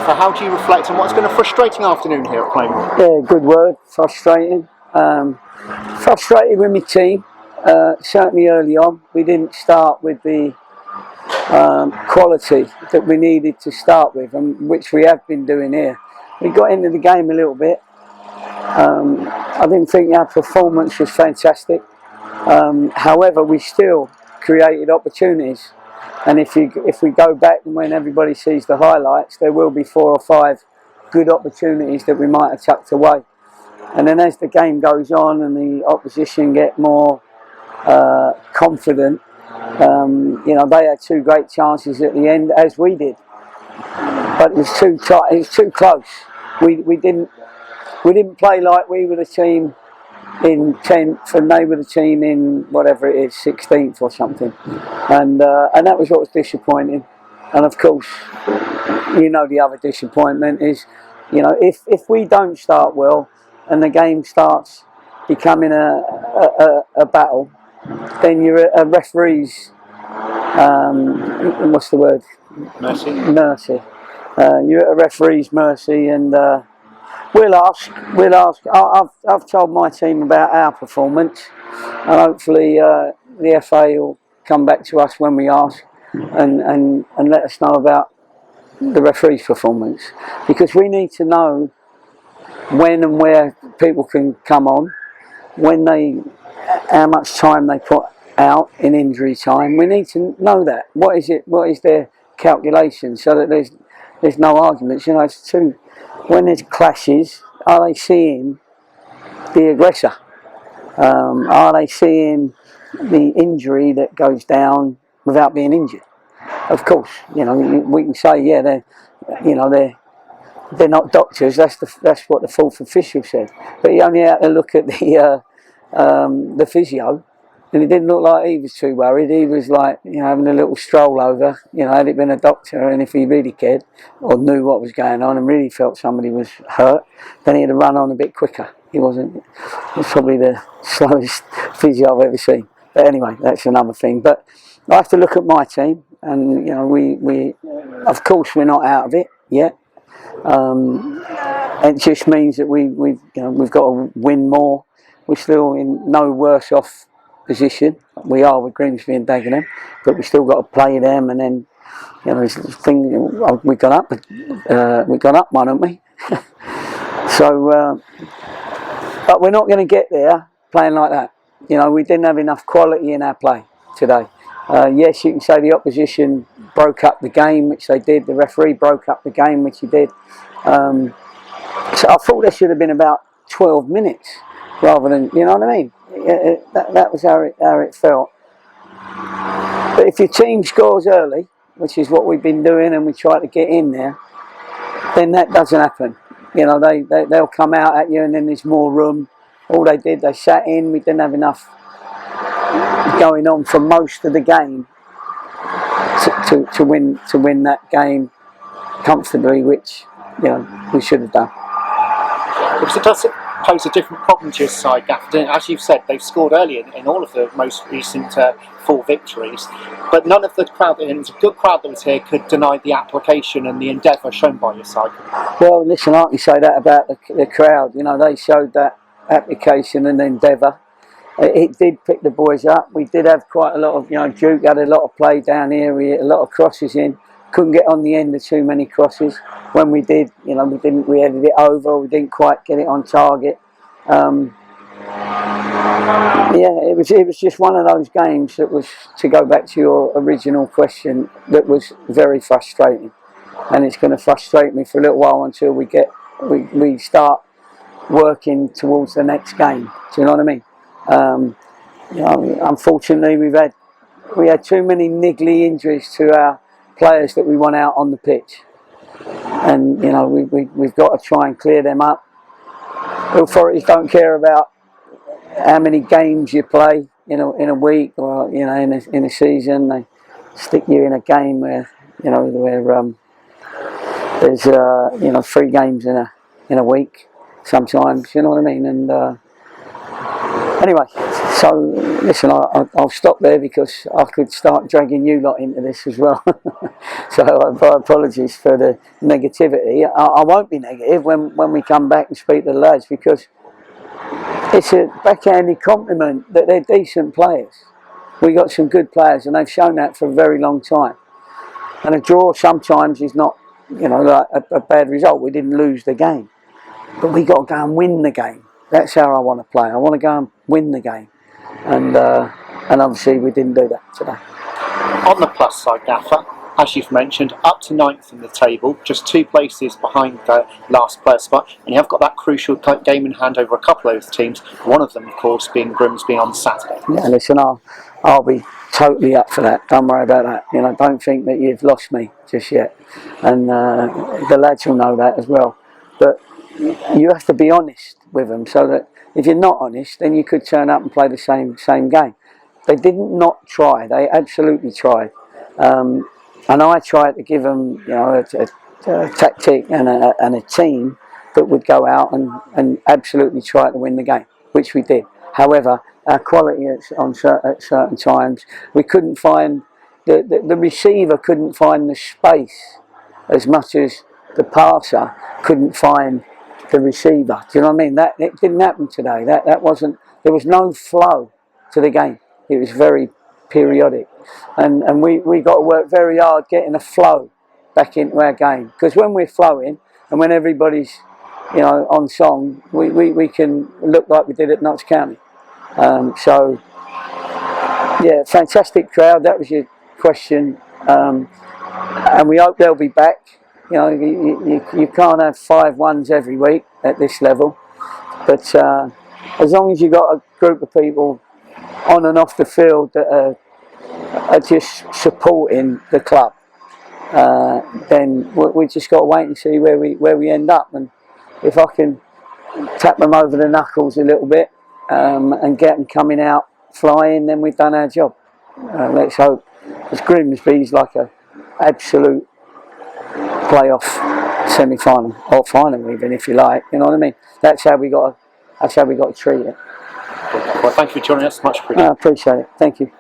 Gaffer, how do you reflect on what's been a frustrating afternoon here at Plainmoor? Yeah, good word, frustrating. Frustrated with my team, certainly early on. We didn't start with the quality that we needed to start with, and which we have been doing here. We got into the game a little bit. I didn't think our performance was fantastic. However, we still created opportunities. And if we go back and when everybody sees the highlights, there will be 4 or 5 good opportunities that we might have tucked away. And then as the game goes on and the opposition get more confident, you know, they had 2 great chances at the end, as we did. But it was too tight. It was too close. We didn't play like we were the team in 10th and they were the team in whatever it is, 16th or something, and that was what was disappointing. And of course, you know, the other disappointment is, you know, if we don't start well and the game starts becoming a battle, then you're a referee's what's the word? Mercy. You're at a referee's mercy, and we'll ask. I've told my team about our performance, and hopefully the FA will come back to us when we ask and let us know about the referee's performance, because we need to know when and where people can come on, how much time they put out in injury time. We need to know that. What is their calculation, so that there's no arguments. You know, it's too. When there's clashes, are they seeing the aggressor? Are they seeing the injury that goes down without being injured? Of course, you know, we can say, yeah, they're not doctors. That's what the 4th official said. But he only had to look at the physio, and it didn't look like he was too worried. He was like, you know, having a little stroll over. You know, had it been a doctor, and if he really cared or knew what was going on and really felt somebody was hurt, then he'd have run on a bit quicker. He wasn't. It's probably the slowest physio I've ever seen. But anyway, that's another thing. But I have to look at my team, and you know, we of course we're not out of it yet. It just means that we've got to win more. We're still in no worse off position. We are with Grimsby and Dagenham, but we still got to play them. And then, you know, this thing, we got up one, haven't we? So, but we're not going to get there playing like that. You know, we didn't have enough quality in our play today. Yes, you can say the opposition broke up the game, which they did. The referee broke up the game, which he did. So I thought there should have been about 12 minutes rather than, you know what I mean? That was how it felt. But if your team scores early, which is what we've been doing, and we try to get in there, then that doesn't happen. You know, they'll come out at you, and then there's more room. All they did, they sat in. We didn't have enough going on for most of the game to win that game comfortably, which, you know, we should have done. Because it does pose a different problem to your side, Gaffer. As you've said, they've scored early in all of the most recent 4 victories, but none of the crowd, and it's a good crowd that was here, could deny the application and the endeavour shown by your side. Well, listen, I can say that about the crowd. You know, they showed that application and endeavour. It did pick the boys up. We did have quite a lot of, you know, Duke had a lot of play down here. We had a lot of crosses in. Couldn't get on the end of too many crosses. When we did, you know, we headed it over. We didn't quite get it on target. Yeah, it was just one of those games that was, to go back to your original question, that was very frustrating, and it's going to frustrate me for a little while until we start working towards the next game. Do you know what I mean? You know, unfortunately, we had too many niggly injuries to our players that we want out on the pitch, and you know, we've got to try and clear them up. The authorities don't care about how many games you play in a week, or you know, in a season. They stick you in a game where, you know, there's you know, 3 games in a week sometimes. You know what I mean? And anyway, So listen, I'll stop there because I could start dragging you lot into this as well. So apologies for the negativity. I won't be negative when we come back and speak to the lads, because it's a backhanded compliment that they're decent players. We got some good players, and they've shown that for a very long time. And a draw sometimes is not, like a bad result. We didn't lose the game, but we got to go and win the game. That's how I want to play. I want to go and win the game. And obviously we didn't do that today. On the plus side, Gaffer, as you've mentioned, up to 9th in the table, just 2 places behind the last player spot, and you have got that crucial game in hand over a couple of those teams, one of them of course being Grimsby on Saturday. Yeah, listen, I'll be totally up for that. Don't worry about that. Don't think that you've lost me just yet. And the lads will know that as well. But you have to be honest with them, so that if you're not honest, then you could turn up and play the same game. They didn't not try. They absolutely tried. And I tried to give them, a tactic and a team that would go out and absolutely try to win the game, which we did. However, our quality at certain times, we couldn't find, the receiver couldn't find the space as much as the passer couldn't find the receiver. Do you know what I mean? It didn't happen today. That wasn't. There was no flow to the game. It was very periodic, and we got to work very hard getting a flow back into our game. Because when we're flowing and when everybody's on song, we can look like we did at Notts County. So yeah, fantastic crowd. That was your question, and we hope they'll be back. You can't have 5-1s every week at this level, but as long as you've got a group of people on and off the field that are just supporting the club, then we just got to wait and see where we end up. And if I can tap them over the knuckles a little bit and get them coming out flying, then we've done our job. Let's hope, because Grimsby's like a absolute playoff semi-final or final, even, if you like. You know what I mean? That's how we got to treat it. Well, thank you for joining us. Much appreciated. I appreciate it. Thank you.